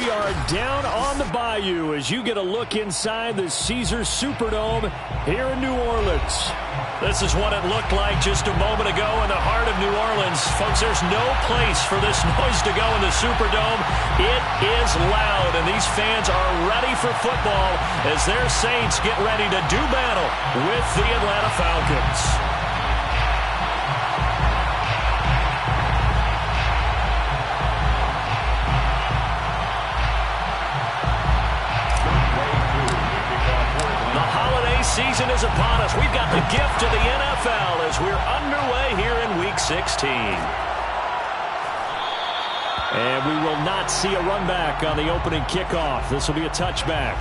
We are down on the bayou as you get a look inside the Caesars Superdome here in New Orleans. This is what it looked like just a moment ago in the heart of New Orleans. Folks, there's no place for this noise to go in the Superdome. It is loud, and these fans are ready for football as their Saints get ready to do battle with the Atlanta Falcons. Season is upon us. We've got the gift of the NFL as we're underway here in Week 16. And we will not see a run back on the opening kickoff. This will be a touchback.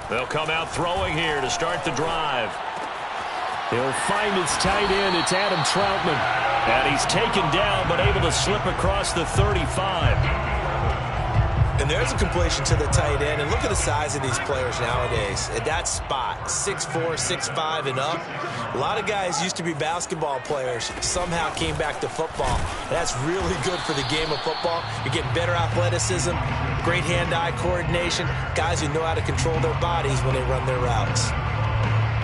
They'll come out throwing here to start the drive. He'll find his tight end. It's Adam Troutman. And he's taken down but able to slip across the 35. And there's a completion to the tight end. And look at the size of these players nowadays. At that spot, 6'4", 6'5", and up. A lot of guys used to be basketball players, somehow came back to football. And that's really good for the game of football. You're getting better athleticism, great hand-eye coordination, guys who know how to control their bodies when they run their routes.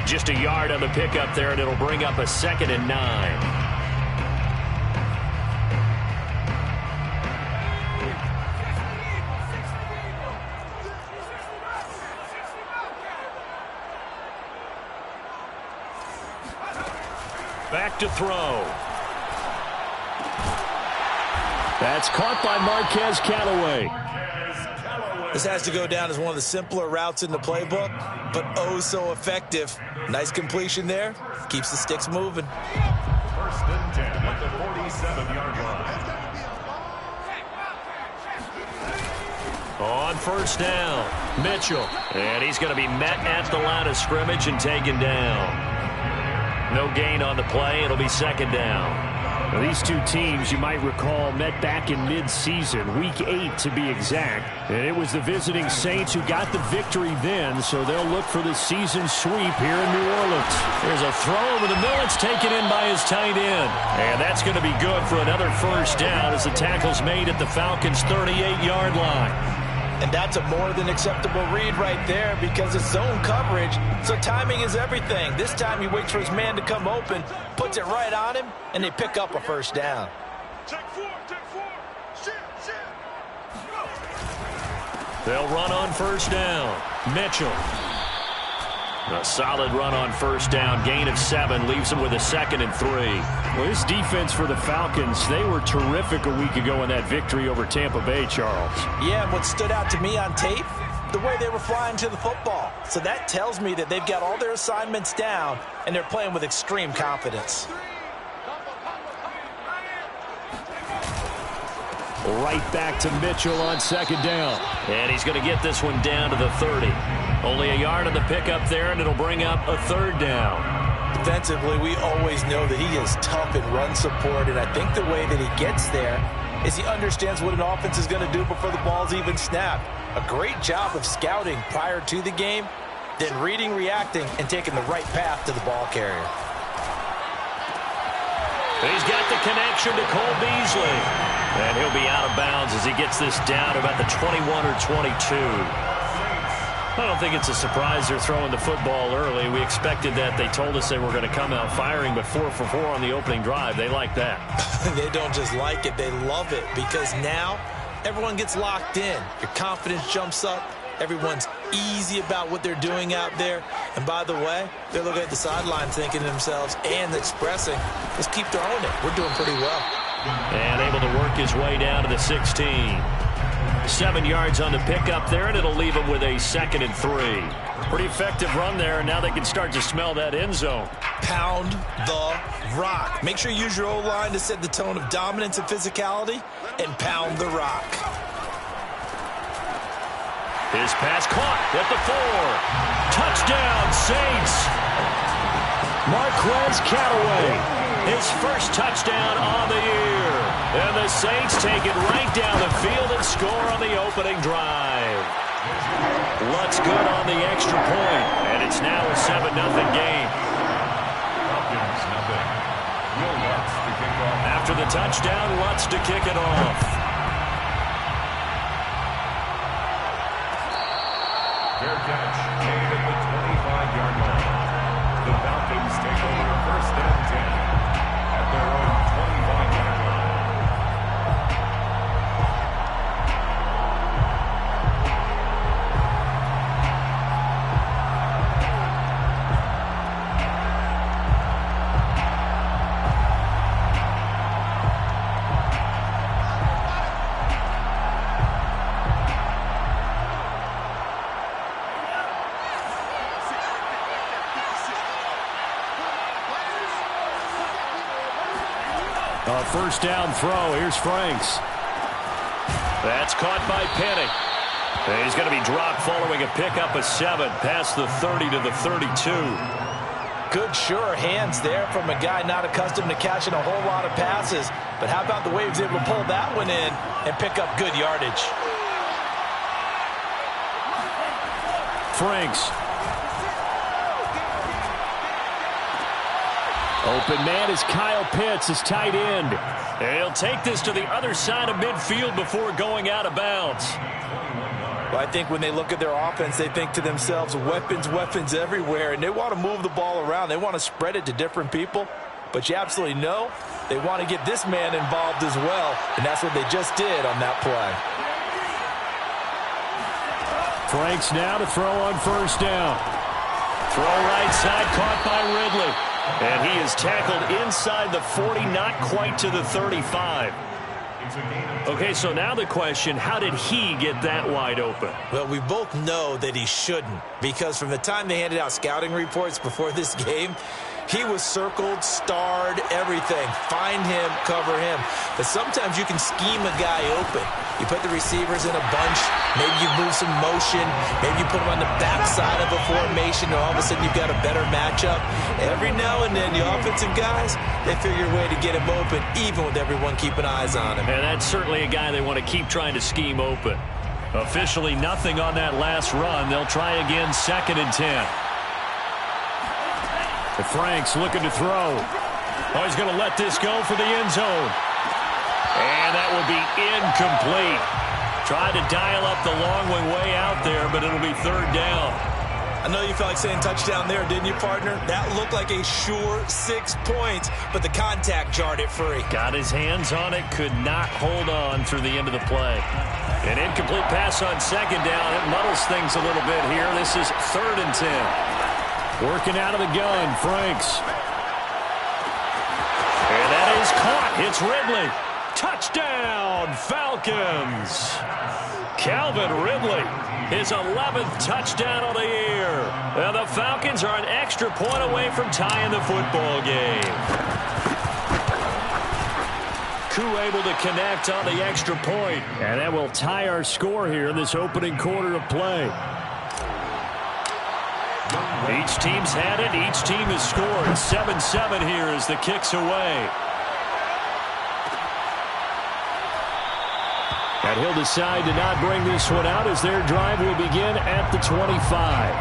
Just a yard on the pickup there, and it'll bring up a 2nd and 9. Back to throw. That's caught by Marquez Callaway. This has to go down as one of the simpler routes in the playbook, but oh so effective. Nice completion there. Keeps the sticks moving. 1st and 10 at the 47-yard line. On 1st down, Mitchell. And he's going to be met at the line of scrimmage and taken down. No gain on the play. It'll be 2nd down. Now, these two teams, you might recall, met back in mid-season, Week 8 to be exact. And it was the visiting Saints who got the victory then, so they'll look for the season sweep here in New Orleans. There's a throw over the middle. It's taken in by his tight end. And that's going to be good for another 1st down as the tackle's made at the Falcons' 38-yard line. And that's a more than acceptable read right there because it's zone coverage, so timing is everything. This time he waits for his man to come open, puts it right on him, and they pick up a 1st down. Take four. Shit. They'll run on 1st down. Mitchell. A solid run on 1st down. Gain of 7 leaves him with a 2nd and 3. Well, this defense for the Falcons, they were terrific a week ago in that victory over Tampa Bay, Charles. Yeah, and what stood out to me on tape, the way they were flying to the football. So that tells me that they've got all their assignments down, and they're playing with extreme confidence. Right back to Mitchell on 2nd down. And he's going to get this one down to the 30. Only a yard on the pickup there, and it'll bring up a 3rd down. Defensively, we always know that he is tough in run support, and I think the way that he gets there is he understands what an offense is going to do before the ball's even snapped. A great job of scouting prior to the game, then reading, reacting, and taking the right path to the ball carrier. He's got the connection to Cole Beasley. And he'll be out of bounds as he gets this down to about the 21 or 22. I don't think it's a surprise they're throwing the football early. We expected that. They told us they were going to come out firing, but 4 for 4 on the opening drive. They like that. They don't just like it, they love it, because now everyone gets locked in. Your confidence jumps up. Everyone's easy about what they're doing out there. And by the way, they're looking at the sideline thinking to themselves and expressing, let's keep throwing it. We're doing pretty well. And able to work his way down to the 16. 7 yards on the pickup there, and it'll leave him with a 2nd and 3. Pretty effective run there, and now they can start to smell that end zone. Pound the rock. Make sure you use your O-line to set the tone of dominance and physicality, and pound the rock. His pass caught at the 4. Touchdown, Saints. Marquez Callaway. His first touchdown on the year. And the Saints take it right down the field and score on the opening drive. Lutz good on the extra point, and it's now a 7-0 game. Falcons, nothing. Will Lutz to kick off. After the touchdown, Lutz to kick it off. Fair catch made at the 25-yard line. The Falcons take over first and 10 at their own 25-yard line. A first down throw. Here's Franks. That's caught by Penny. And he's going to be dropped following a pickup of 7 past the 30 to the 32. Good, sure hands there from a guy not accustomed to catching a whole lot of passes. But how about the way he was able to pull that one in and pick up good yardage? Franks. Open man is Kyle Pitts, his tight end. And he'll take this to the other side of midfield before going out of bounds. Well, I think when they look at their offense, they think to themselves, weapons, weapons everywhere, and they want to move the ball around. They want to spread it to different people. But you absolutely know they want to get this man involved as well, and that's what they just did on that play. Franks now to throw on first down. Throw right side, caught by Ridley. And he is tackled inside the 40, not quite to the 35. Okay, so now the question, how did he get that wide open? Well, we both know that he shouldn't, because from the time they handed out scouting reports before this game, he was circled, starred, everything. Find him, cover him. But sometimes you can scheme a guy open. You put the receivers in a bunch. Maybe you move some motion. Maybe you put them on the backside of a formation, and all of a sudden you've got a better matchup. Every now and then, the offensive guys, they figure a way to get him open, even with everyone keeping eyes on him. And that's certainly a guy they want to keep trying to scheme open. Officially nothing on that last run. They'll try again, 2nd and 10. Franks looking to throw. Oh, he's going to let this go for the end zone. And that will be incomplete. Tried to dial up the long way out there, but it'll be 3rd down. I know you felt like saying touchdown there, didn't you, partner? That looked like a sure 6 points, but the contact jarred it free. Got his hands on it, could not hold on through the end of the play. An incomplete pass on 2nd down. It muddles things a little bit here. This is 3rd and 10. Working out of the gun, Franks. And that is caught. It's Ridley. Touchdown, Falcons. Calvin Ridley, his 11th touchdown of the year. And the Falcons are an extra point away from tying the football game. Koo able to connect on the extra point. And that will tie our score here in this opening quarter of play. Each team's had it. Each team has scored. 7-7 here as the kick's away. And he'll decide to not bring this one out as their drive will begin at the 25.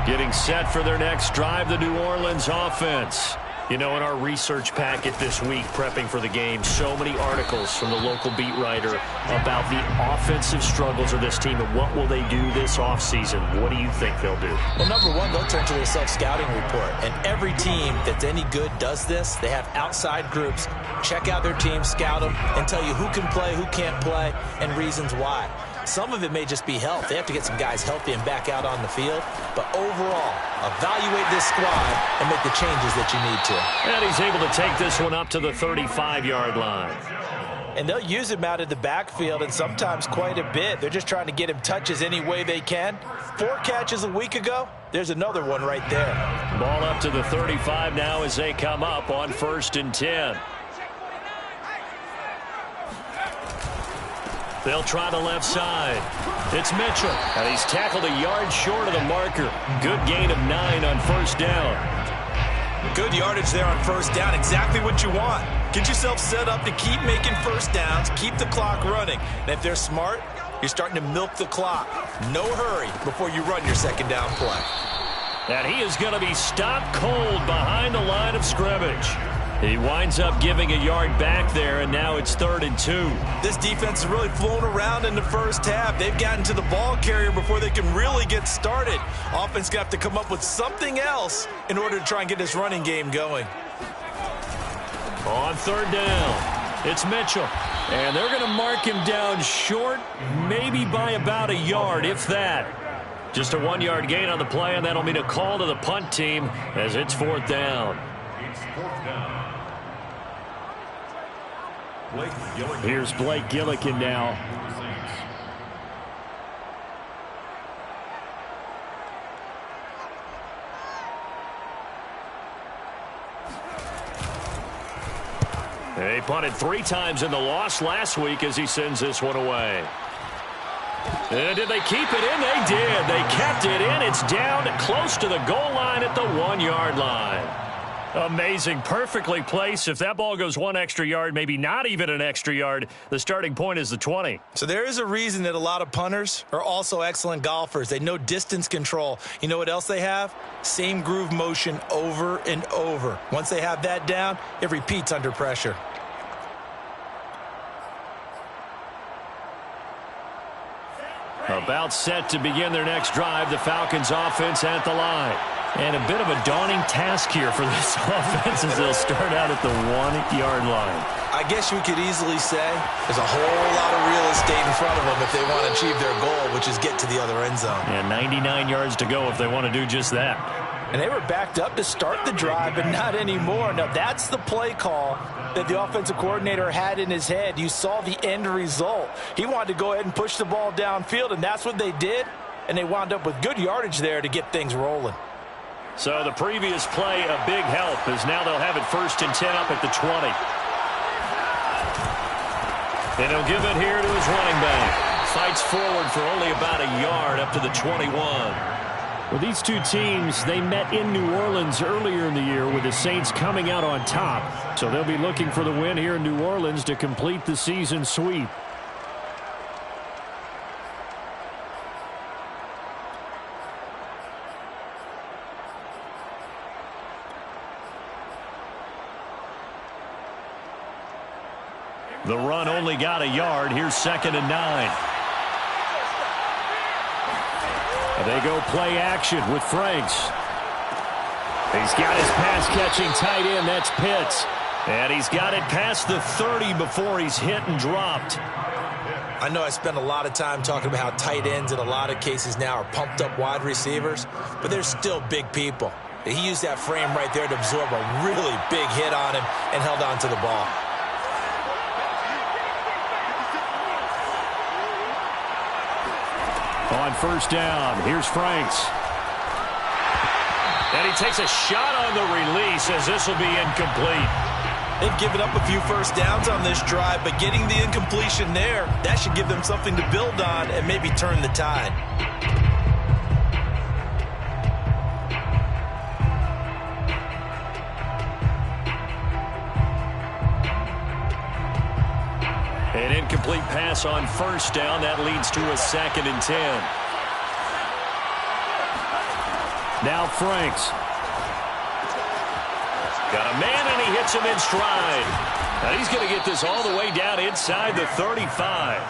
Getting set for their next drive, the New Orleans offense. You know, in our research packet this week, prepping for the game, so many articles from the local beat writer about the offensive struggles of this team and what will they do this offseason. What do you think they'll do? Well, number one, they'll turn to their self-scouting report. And every team that's any good does this. They have outside groups. Check out their team, scout them, and tell you who can play, who can't play, and reasons why. Some of it may just be health. They have to get some guys healthy and back out on the field. But overall, evaluate this squad and make the changes that you need to. And he's able to take this one up to the 35-yard line. And they'll use him out of the backfield, and sometimes quite a bit. They're just trying to get him touches any way they can. 4 catches a week ago. There's another one right there. Ball up to the 35 now as they come up on 1st and 10. They'll try the left side. It's Mitchell. And he's tackled a yard short of the marker. Good gain of 9 on 1st down. Good yardage there on 1st down. Exactly what you want. Get yourself set up to keep making 1st downs, keep the clock running. And if they're smart, you're starting to milk the clock. No hurry before you run your 2nd down play. And he is going to be stopped cold behind the line of scrimmage. He winds up giving a yard back there, and now it's 3rd and 2. This defense is really flown around in the first half. They've gotten to the ball carrier before they can really get started. Offense got to come up with something else in order to try and get this running game going. On 3rd down, it's Mitchell. And they're going to mark him down short, maybe by about a yard, if that. Just a 1-yard gain on the play, and that'll mean a call to the punt team as it's 4th down. It's 4th down. Here's Blake Gillikin now. He punted 3 times in the loss last week as he sends this one away. And did they keep it in? They did. They kept it in. It's down close to the goal line at the 1-yard line. Amazing. Perfectly placed. If that ball goes 1 extra yard, maybe not even an extra yard, the starting point is the 20. So there is a reason that a lot of punters are also excellent golfers. They know distance control. You know what else they have? Same groove motion over and over. Once they have that down, it repeats under pressure. About set to begin their next drive, the Falcons offense at the line. And a bit of a daunting task here for this offense as they'll start out at the 1-yard line. I guess you could easily say there's a whole lot of real estate in front of them if they want to achieve their goal, which is get to the other end zone. And 99 yards to go if they want to do just that. And they were backed up to start the drive, but not anymore. Now, that's the play call that the offensive coordinator had in his head. You saw the end result. He wanted to go ahead and push the ball downfield, and that's what they did. And they wound up with good yardage there to get things rolling. So the previous play, a big help, as now they'll have it 1st and 10 up at the 20. And he'll give it here to his running back. Fights forward for only about a yard up to the 21. Well, these two teams, they met in New Orleans earlier in the year with the Saints coming out on top. So they'll be looking for the win here in New Orleans to complete the season sweep. The run only got a yard. Here's 2nd and 9. They go play action with Franks. He's got his pass-catching tight end. That's Pitts. And he's got it past the 30 before he's hit and dropped. I know I spend a lot of time talking about how tight ends in a lot of cases now are pumped-up wide receivers, but they're still big people. He used that frame right there to absorb a really big hit on him and held on to the ball. On 1st down, here's Franks. And he takes a shot on the release as this will be incomplete. They've given up a few 1st downs on this drive, but getting the incompletion there, that should give them something to build on and maybe turn the tide. An incomplete pass on 1st down. That leads to a 2nd and 10. Now Franks. Got a man, and he hits him in stride. Now he's going to get this all the way down inside the 35.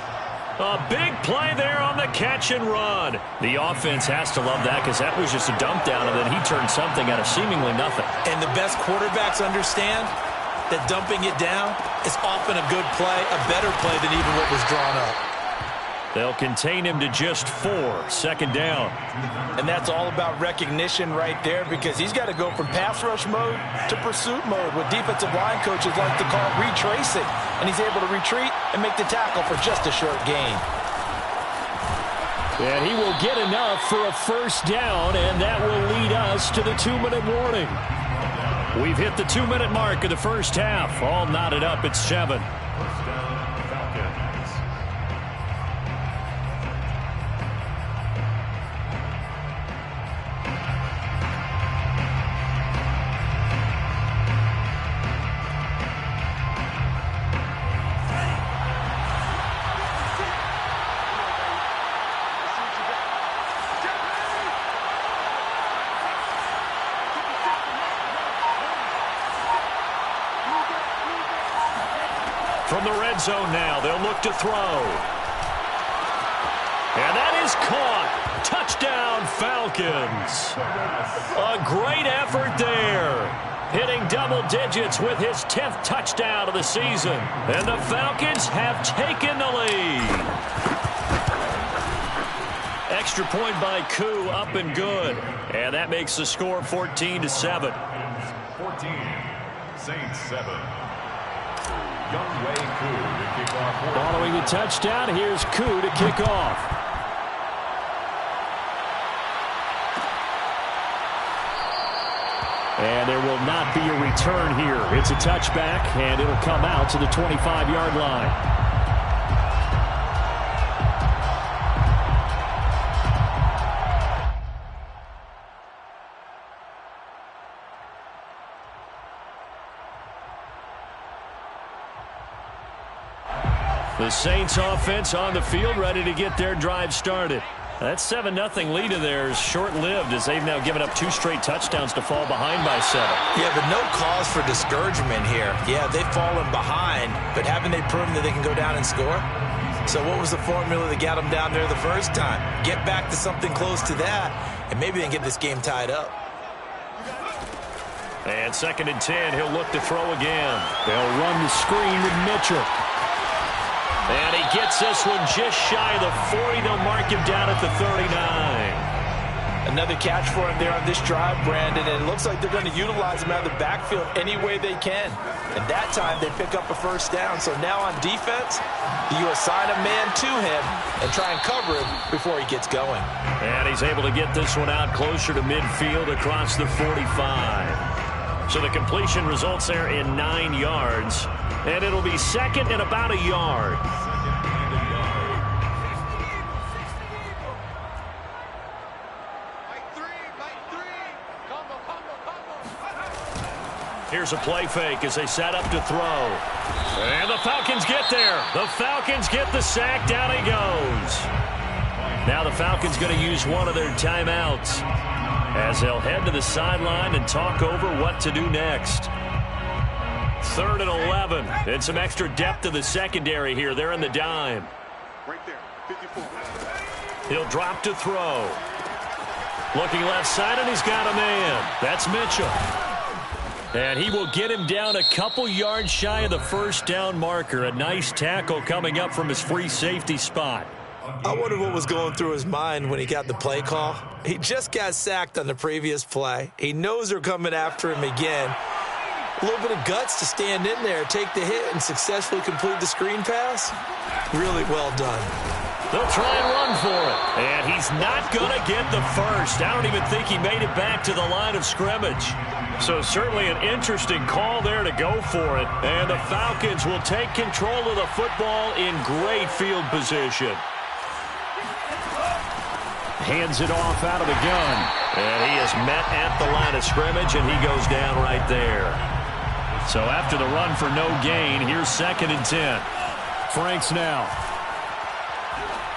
A big play there on the catch and run. The offense has to love that because that was just a dump down, and then he turned something out of seemingly nothing. And the best quarterbacks understand that dumping it down is often a good play, a better play than even what was drawn up. They'll contain him to just 4. Second down. And that's all about recognition right there, because he's got to go from pass rush mode to pursuit mode, what defensive line coaches like to call retracing. And he's able to retreat and make the tackle for just a short gain. And he will get enough for a first down, and that will lead us to the 2-minute warning. We've hit the 2-minute mark of the first half. All knotted up at 7. First down, Falcons. From the red zone now, they'll look to throw. And that is caught. Touchdown, Falcons. A great effort there. Hitting double digits with his 10th touchdown of the season. And the Falcons have taken the lead. Extra point by Koo, up and good. And that makes the score 14-7. 14, Saints 7. Youngway Koo to kick off. Following the touchdown, here's Koo to kick off. And there will not be a return here. It's a touchback, and it'll come out to the 25-yard line. The Saints offense on the field, ready to get their drive started. That 7-0 lead of theirs short-lived, as they've now given up 2 straight touchdowns to fall behind by 7. Yeah, but no cause for discouragement here. Yeah, they've fallen behind, but haven't they proven that they can go down and score? So what was the formula that got them down there the first time? Get back to something close to that, and maybe they can get this game tied up. And 2nd and 10, he'll look to throw again. They'll run the screen with Mitchell. And he gets this one just shy of the 40. They'll mark him down at the 39. Another catch for him there on this drive, Brandon, and it looks like they're going to utilize him out of the backfield any way they can. And that time they pick up a first down. So now on defense, you assign a man to him and try and cover him before he gets going. And he's able to get this one out closer to midfield across the 45. So the completion results there in 9 yards. And it'll be second and about a yard. Here's a play fake as they set up to throw. And the Falcons get there. The Falcons get the sack. Down he goes. Now the Falcons going to use one of their timeouts as they'll head to the sideline and talk over what to do next. 3rd and 11. And some extra depth to the secondary here. They're in the dime. Right there, 54. He'll drop to throw. Looking left side, and he's got a man. That's Mitchell. And he will get him down a couple yards shy of the first down marker. A nice tackle coming up from his free safety spot. I wonder what was going through his mind when he got the play call. He just got sacked on the previous play. He knows they're coming after him again. A little bit of guts to stand in there, take the hit, and successfully complete the screen pass. Really well done. They'll try and run for it. And he's not going to get the first. I don't even think he made it back to the line of scrimmage. So certainly an interesting call there to go for it. And the Falcons will take control of the football in great field position. Hands it off out of the gun. And he is met at the line of scrimmage, and he goes down right there. So after the run for no gain, here's 2nd and 10. Franks now.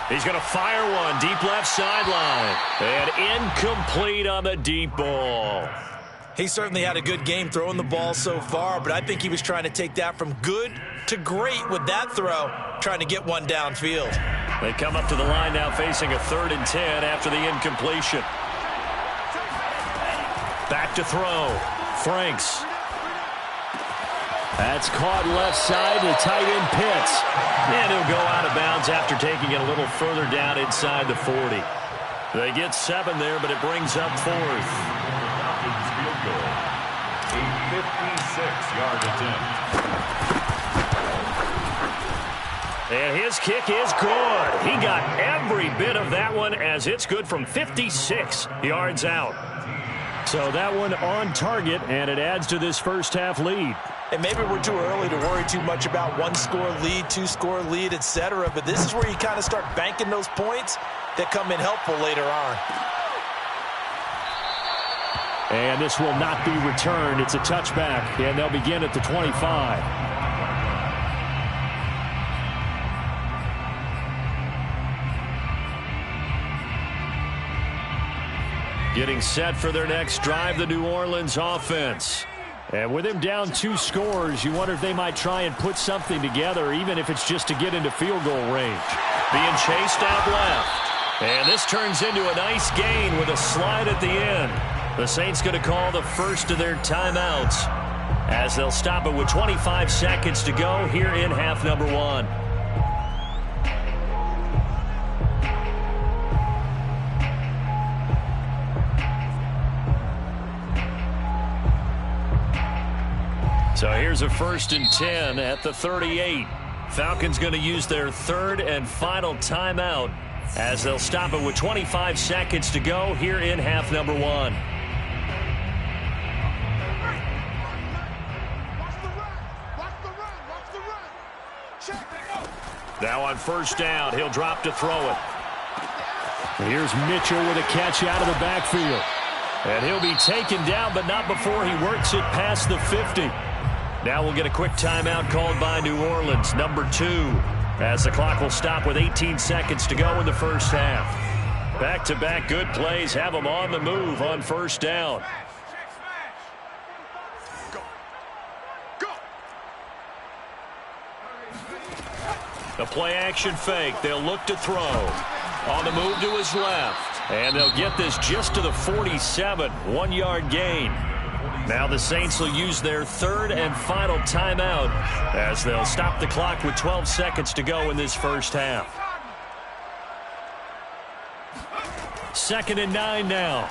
He's going to fire one deep left sideline. And incomplete on the deep ball. He certainly had a good game throwing the ball so far, but I think he was trying to take that from good to great with that throw, trying to get one downfield. They come up to the line now facing a 3rd and 10 after the incompletion. Back to throw. Franks. That's caught left side to tight end Pitts. And he'll go out of bounds after taking it a little further down inside the 40. They get 7 there, but it brings up 4th. Falcons field goal. A 56-yard attempt. And his kick is good. He got every bit of that one as it's good from 56 yards out. So that one on target, and it adds to this first half lead. And maybe we're too early to worry too much about one-score lead, two-score lead, etc. But this is where you kind of start banking those points that come in helpful later on. And this will not be returned. It's a touchback, and they'll begin at the 25. Getting set for their next drive, the New Orleans offense. And with him down 2 scores, you wonder if they might try and put something together, even if it's just to get into field goal range. Being chased out left. And this turns into a nice gain with a slide at the end. The Saints going to call the first of their timeouts as they'll stop it with 25 seconds to go here in half number 1. So here's a 1st and 10 at the 38. Falcons going to use their 3rd and final timeout as they'll stop it with 25 seconds to go here in half number 1. Now on 1st down, he'll drop to throw it. Here's Mitchell with a catch out of the backfield. And he'll be taken down, but not before he works it past the 50. Now we'll get a quick timeout called by New Orleans, number 2, as the clock will stop with 18 seconds to go in the first half. Back-to-back good plays have them on the move on 1st down. The play-action fake. They'll look to throw. On the move to his left. And they'll get this just to the 47. 1-yard gain. Now the Saints will use their 3rd and final timeout as they'll stop the clock with 12 seconds to go in this first half. 2nd and 9 now.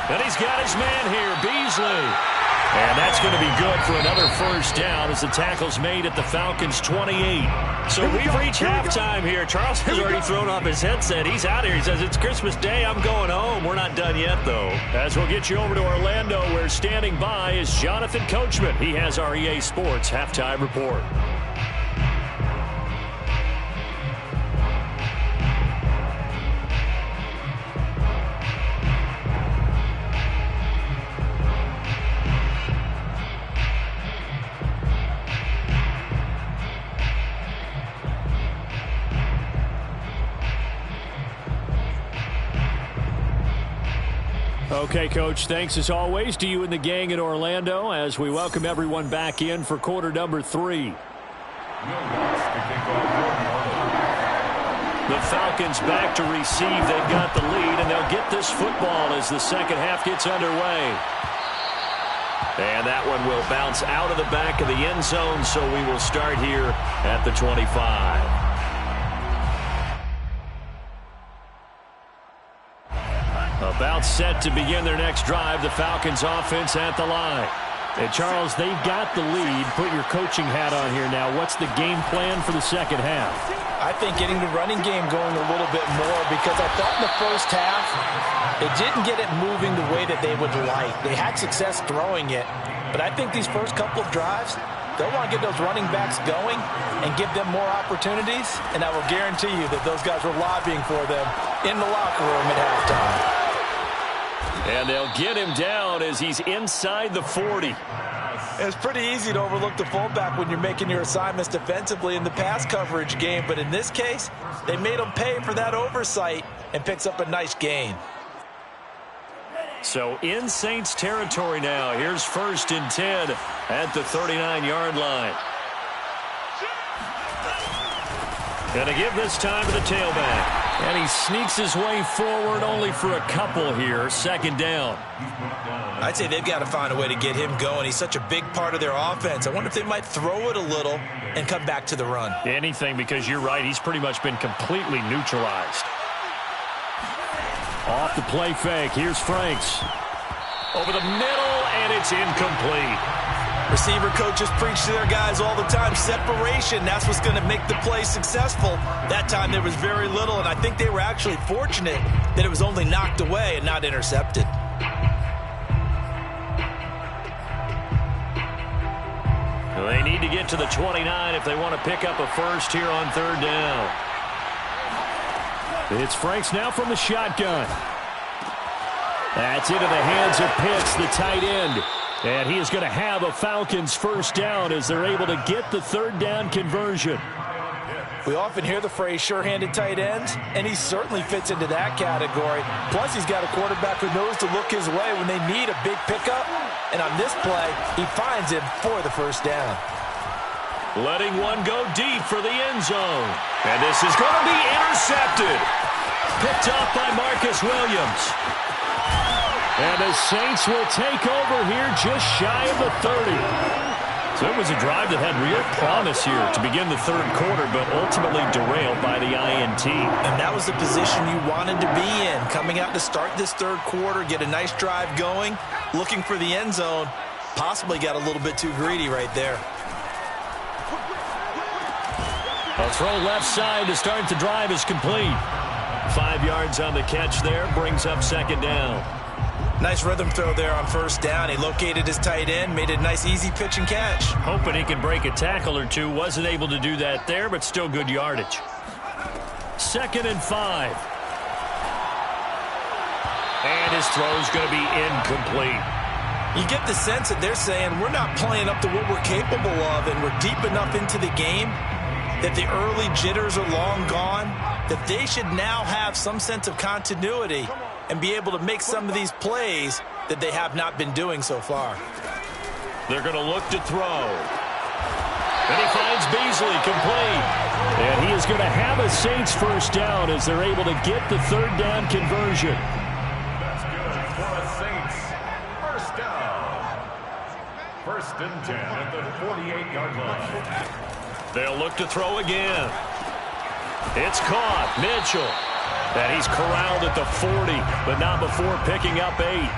And he's got his man here, Beasley. And that's going to be good for another 1st down as the tackle's made at the Falcons' 28. So we've reached halftime here. Charles has already thrown off his headset. He's out here. He says, it's Christmas Day. I'm going home. We're not done yet, though. As we'll get you over to Orlando, where standing by is Jonathan Coachman. He has our EA Sports Halftime Report. Okay, Coach, thanks as always to you and the gang in Orlando as we welcome everyone back in for quarter number 3. The Falcons back to receive. They've got the lead, and they'll get this football as the second half gets underway. And that one will bounce out of the back of the end zone, so we will start here at the 25. About set to begin their next drive, the Falcons offense at the line. And Charles, they've got the lead. Put your coaching hat on here now. What's the game plan for the second half? I think getting the running game going a little bit more, because I thought in the first half it didn't get it moving the way that they would like. They had success throwing it, but I think these first couple of drives, they'll want to get those running backs going and give them more opportunities, and I will guarantee you that those guys were lobbying for them in the locker room at halftime. And they'll get him down as he's inside the 40. It's pretty easy to overlook the fullback when you're making your assignments defensively in the pass coverage game, but in this case, they made him pay for that oversight and picks up a nice gain. So in Saints territory now. Here's 1st and 10 at the 39-yard line. Going to give this time to the tailback. And he sneaks his way forward only for a couple here. Second down. I'd say they've got to find a way to get him going. He's such a big part of their offense. I wonder if they might throw it a little and come back to the run. Anything, because you're right. He's pretty much been completely neutralized. Off the play fake. Here's Franks. Over the middle, and it's incomplete. Receiver coaches preach to their guys all the time. Separation, that's what's going to make the play successful. That time there was very little, and I think they were actually fortunate that it was only knocked away and not intercepted. They need to get to the 29 if they want to pick up a first here on third down. It's Franks now from the shotgun. That's into the hands of Pitts, the tight end. And he is going to have a Falcons first down as they're able to get the third down conversion. We often hear the phrase sure-handed tight ends, and he certainly fits into that category. Plus, he's got a quarterback who knows to look his way when they need a big pickup. And on this play, he finds him for the first down. Letting one go deep for the end zone. And this is going to be intercepted. Picked off by Marcus Williams. And the Saints will take over here just shy of the 30. So it was a drive that had real promise here to begin the third quarter, but ultimately derailed by the INT. And that was the position you wanted to be in. Coming out to start this third quarter, get a nice drive going, looking for the end zone. Possibly got a little bit too greedy right there. A throw left side to start the drive is complete. 5 yards on the catch there, brings up second down. Nice rhythm throw there on first down. He located his tight end, made a nice easy pitch and catch. Hoping he could break a tackle or two. Wasn't able to do that there, but still good yardage. 2nd and 5. And his throw's going to be incomplete. You get the sense that they're saying we're not playing up to what we're capable of, and we're deep enough into the game that the early jitters are long gone, that they should now have some sense of continuity and be able to make some of these plays that they have not been doing so far. They're going to look to throw. And he finds Beasley complete. And he is going to have a Saints first down as they're able to get the third down conversion. That's good for a Saints. First down. 1st and 10 at the 48-yard line. They'll look to throw again. It's caught. Mitchell. And he's corralled at the 40, but not before picking up 8.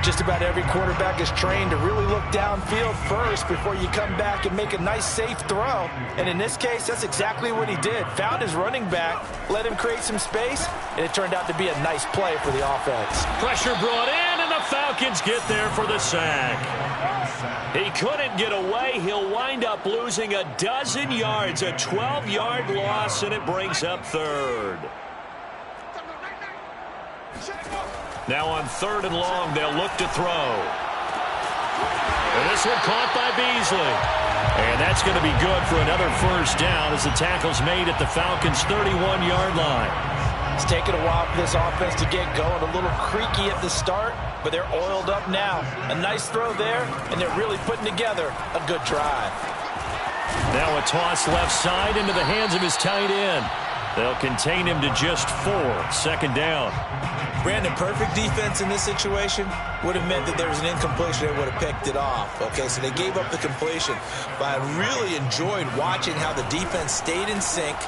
Just about every quarterback is trained to really look downfield first before you come back and make a nice, safe throw. And in this case, that's exactly what he did. Found his running back, let him create some space, and it turned out to be a nice play for the offense. Pressure brought in, and the Falcons get there for the sack. He couldn't get away. He'll wind up losing a dozen yards, a 12-yard loss, and it brings up third. Now on 3rd and long, they'll look to throw. And this one caught by Beasley. And that's going to be good for another first down as the tackle's made at the Falcons' 31-yard line. It's taken a while for this offense to get going. A little creaky at the start, but they're oiled up now. A nice throw there, and they're really putting together a good drive. Now a toss left side into the hands of his tight end. They'll contain him to just 4. 2nd down. Brandon, perfect defense in this situation would have meant that there was an incompletion. They would have picked it off. Okay, so they gave up the completion. But I really enjoyed watching how the defense stayed in sync,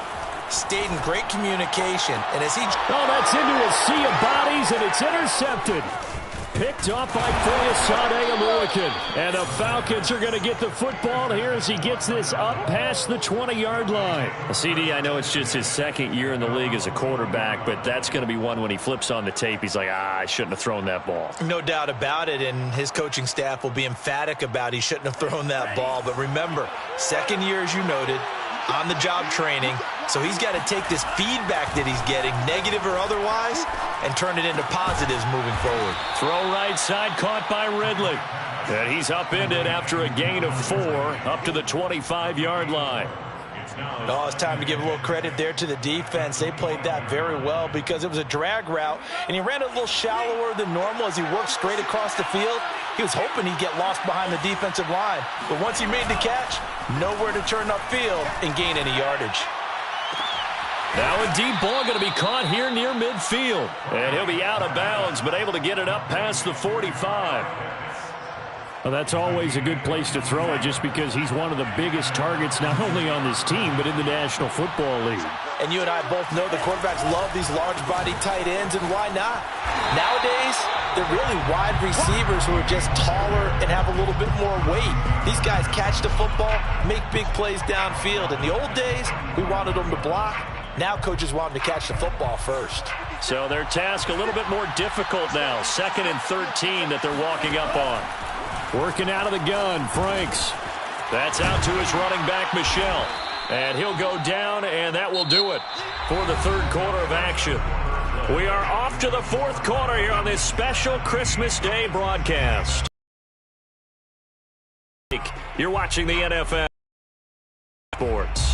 stayed in great communication. And as he... Oh, that's into a sea of bodies, and it's intercepted. Picked off by Foyesade Aluakin. And the Falcons are going to get the football here as he gets this up past the 20-yard line. CD, I know it's just his 2nd year in the league as a quarterback, but that's going to be one when he flips on the tape. He's like, I shouldn't have thrown that ball. No doubt about it, and his coaching staff will be emphatic about he shouldn't have thrown that ball. But remember, 2nd year, as you noted, on-the-job training. So he's got to take this feedback that he's getting, negative or otherwise, and turn it into positives moving forward. Throw right side, caught by Ridley. And he's upended after a gain of 4 up to the 25-yard line. Oh, it's time to give a little credit there to the defense. They played that very well because it was a drag route, and he ran a little shallower than normal as he worked straight across the field. He was hoping he'd get lost behind the defensive line, but once he made the catch, nowhere to turn upfield and gain any yardage. Now a deep ball going to be caught here near midfield. And he'll be out of bounds, but able to get it up past the 45. Well, that's always a good place to throw it just because he's one of the biggest targets not only on this team but in the National Football League. And you and I both know the quarterbacks love these large-bodied tight ends, and why not? Nowadays, they're really wide receivers who are just taller and have a little bit more weight. These guys catch the football, make big plays downfield. In the old days, we wanted them to block. Now coaches want them to catch the football first. So their task a little bit more difficult now. 2nd and 13 that they're walking up on. Working out of the gun, Franks. That's out to his running back, Michel. And he'll go down, and that will do it for the 3rd quarter of action. We are off to the 4th quarter here on this special Christmas Day broadcast. You're watching the NFL Sports.